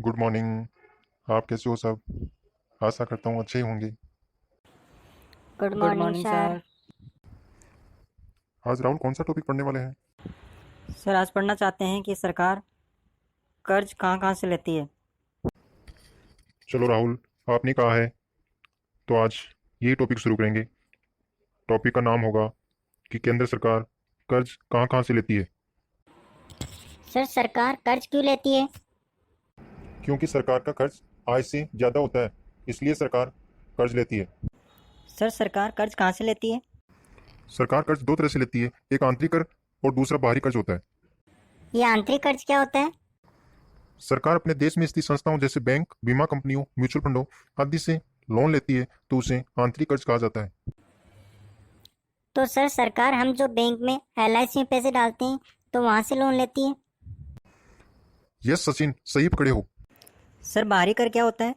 Good morning. आप कैसे हो सब? आशा करता हूँ अच्छे ही होंगे। Good good morning morning sir. Sir. आज राहुल कौन सा टॉपिक पढ़ने वाले हैं? सर आज पढ़ना चाहते हैं कि सरकार कर्ज कहाँ कहाँ से लेती है। चलो राहुल, आपने कहा है तो आज यही टॉपिक शुरू करेंगे। टॉपिक का नाम होगा कि केंद्र सरकार कर्ज कहाँ कहाँ से लेती है। सर सरकार कर्ज क्यों लेती है? क्योंकि सरकार का कर्ज आय से ज़्यादा होता है, इसलिए सरकार कर्ज लेती है। सर सरकार कर्ज कहाँ से लेती है? सरकार कर्ज दो तरह से लेती है, एक आंतरिक कर्ज और दूसरा बाहरी कर्ज होता है। ये आंतरिक कर्ज क्या होता है? सरकार अपने देश में स्थित संस्थाओं जैसे बैंक, बीमा कंपनियों, म्यूचुअल फंडों आदि से लोन लेती है, तो उसे आंतरिक कर्ज कहा जाता है। तो सर सरकार हम जो बैंक में LIC में पैसे डालते हैं तो वहाँ से लोन लेती है। यस सचिन, सही पकड़े हो। सर बाहरी कर क्या होता है?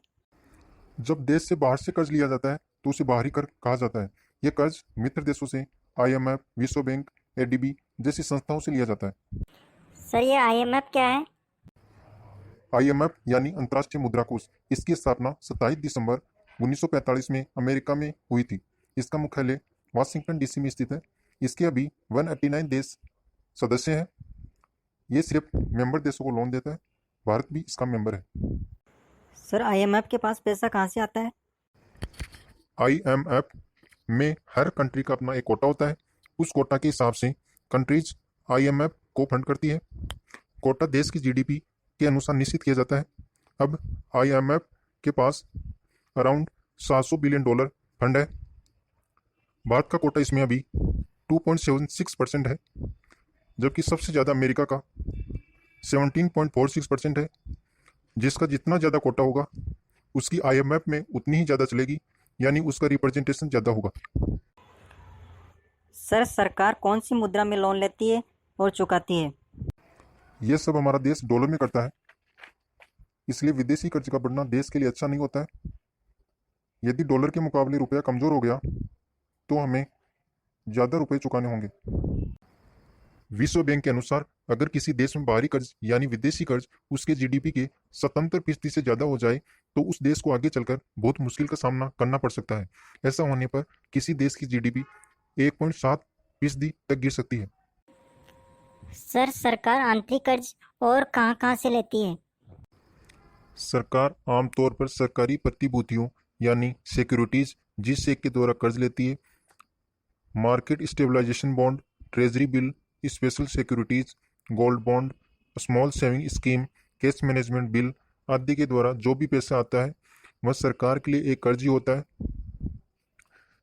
जब देश से बाहर से कर्ज लिया जाता है तो उसे बाहरी कर्ज कहा जाता है। यह कर्ज मित्र देशों से IMF, विश्व बैंक, ADB जैसी संस्थाओं से लिया जाता है। सर ये IMF क्या है? IMF यानी अंतर्राष्ट्रीय मुद्रा कोष, इसकी स्थापना 27 दिसंबर 1945 में अमेरिका में हुई थी। इसका मुख्यालय वाशिंगटन DC में स्थित है। इसके अभी 189 देश सदस्य हैं। ये सिर्फ मेंबर देशों को लोन देता है। भारत भी इसका मेंबर है। सर IMF के पास पैसा कहाँ से आता है? IMF में हर कंट्री का अपना एक कोटा होता है। उस कोटा के हिसाब से कंट्रीज IMF को फंड करती है। कोटा देश की GDP के अनुसार निश्चित किया जाता है। अब IMF के पास अराउंड $700 बिलियन फंड है। भारत का कोटा इसमें अभी 2.76% है, जबकि सबसे ज़्यादा अमेरिका का 17.46% है। जिसका जितना ज़्यादा कोटा होगा उसकी IMF में उतनी ही ज़्यादा चलेगी, यानी उसका रिप्रेजेंटेशन ज़्यादा होगा। सर सरकार कौन सी मुद्रा में लोन लेती है और चुकाती है? यह सब हमारा देश डॉलर में करता है, इसलिए विदेशी कर्ज का बढ़ना देश के लिए अच्छा नहीं होता है। यदि डॉलर के मुकाबले रुपया कमज़ोर हो गया तो हमें ज़्यादा रुपए चुकाने होंगे। विश्व बैंक के अनुसार अगर किसी देश में बाहरी कर्ज यानी विदेशी कर्ज उसके GDP के 77% से ज़्यादा हो जाए तो उस देश को आगे चलकर बहुत मुश्किल का सामना करना पड़ सकता है। ऐसा होने पर किसी देश की GDP 1.7% तक गिर सकती है। सर सरकार आंतरिक कर्ज और कहाँ कहाँ से लेती है? सरकार आमतौर पर सरकारी प्रतिभूतियों यानी सिक्योरिटीज जिस के द्वारा कर्ज लेती है। Market stabilization bond, treasury bill, special securities, gold bond, small saving scheme, cash management bill आदि के द्वारा जो भी पैसा आता है वह सरकार के लिए एक कर्ज ही होता है।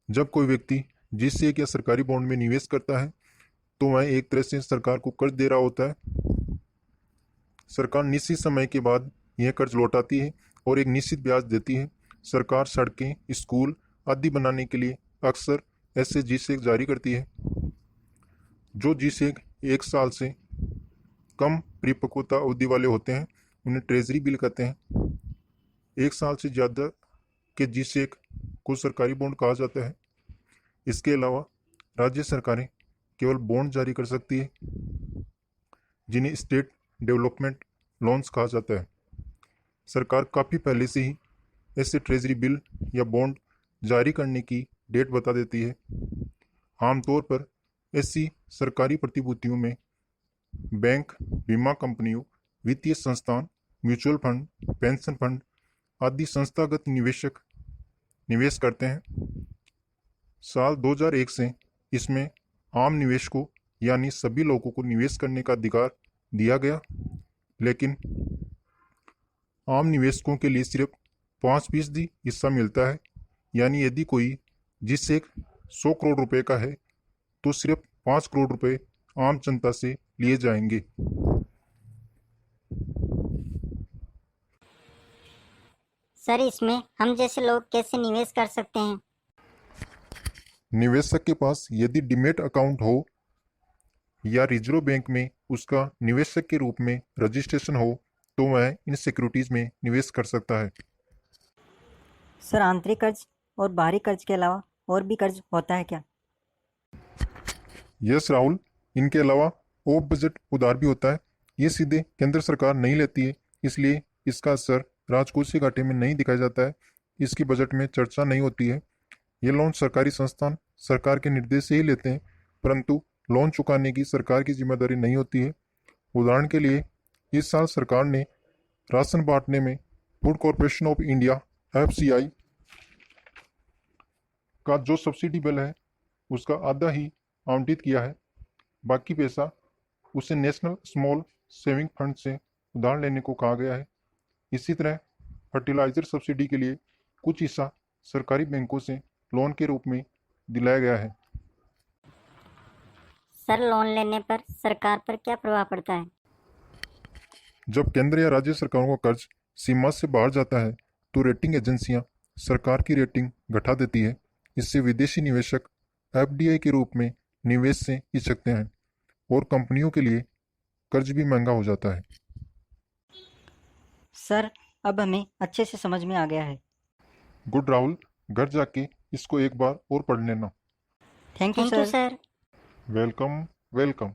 जब कोई व्यक्ति जिस एक या सरकारी बॉन्ड में निवेश करता है तो वह एक तरह से सरकार को कर्ज दे रहा होता है। सरकार निश्चित समय के बाद यह कर्ज लौटाती है और एक निश्चित ब्याज देती है। सरकार सड़कें, स्कूल आदि बनाने के लिए अक्सर ऐसे GSEC जारी करती है। जो GSEC 1 साल से कम परिपक्वता अवधि वाले होते हैं उन्हें ट्रेजरी बिल कहते हैं। 1 साल से ज़्यादा के GSEC को सरकारी बॉन्ड कहा जाता है। इसके अलावा राज्य सरकारें केवल बॉन्ड जारी कर सकती है, जिन्हें स्टेट डेवलपमेंट लोन्स कहा जाता है। सरकार काफ़ी पहले से ही ऐसे ट्रेजरी बिल या बॉन्ड जारी करने की डेट बता देती है। आमतौर पर ऐसी सरकारी प्रतिभूतियों में बैंक, बीमा कंपनियों, वित्तीय संस्थान, म्यूचुअल फंड, पेंशन फंड आदि संस्थागत निवेशक निवेश करते हैं। साल 2001 से इसमें आम निवेशकों यानी सभी लोगों को निवेश करने का अधिकार दिया गया, लेकिन आम निवेशकों के लिए सिर्फ 5% हिस्सा मिलता है। यानी यदि कोई जिससे 100 करोड़ रुपए का है तो सिर्फ 5 करोड़ रुपए आम जनता से लिए जाएंगे। सर इसमें हम जैसे लोग कैसे निवेश कर सकते हैं? निवेशक के पास यदि डीमैट अकाउंट हो या रिजर्व बैंक में उसका निवेशक के रूप में रजिस्ट्रेशन हो तो वह इन सिक्योरिटीज में निवेश कर सकता है। सर आंतरिक कर्ज और बाहरी कर्ज के अलावा और भी कर्ज होता है क्या? यस राहुल, इनके अलावा ऑफ बजट उधार भी होता है। ये सीधे केंद्र सरकार नहीं लेती है, इसलिए इसका असर राजकोषीय घाटे में नहीं दिखाया जाता है, इसकी बजट में चर्चा नहीं होती है। ये लोन सरकारी संस्थान सरकार के निर्देश से ही लेते हैं, परंतु लोन चुकाने की सरकार की जिम्मेदारी नहीं होती है। उदाहरण के लिए इस साल सरकार ने राशन बांटने में food corporation of India FCI का जो सब्सिडी बिल है उसका आधा ही आवंटित किया है। बाकी पैसा उसे नेशनल स्मॉल सेविंग फंड से उधार लेने को कहा गया है। इसी तरह फर्टिलाइजर सब्सिडी के लिए कुछ हिस्सा सरकारी बैंकों से लोन के रूप में दिलाया गया है। सर लोन लेने पर सरकार पर क्या प्रभाव पड़ता है? जब केंद्र या राज्य सरकारों का कर्ज सीमा से बाहर जाता है तो रेटिंग एजेंसियां सरकार की रेटिंग घटा देती है। इससे विदेशी निवेशक FDI के रूप में निवेश से हिचकते हैं और कंपनियों के लिए कर्ज भी महंगा हो जाता है। सर अब हमें अच्छे से समझ में आ गया है। गुड राहुल, घर जाके इसको एक बार और पढ़ लेना। Thank you thank you sir. Sir. Welcome welcome.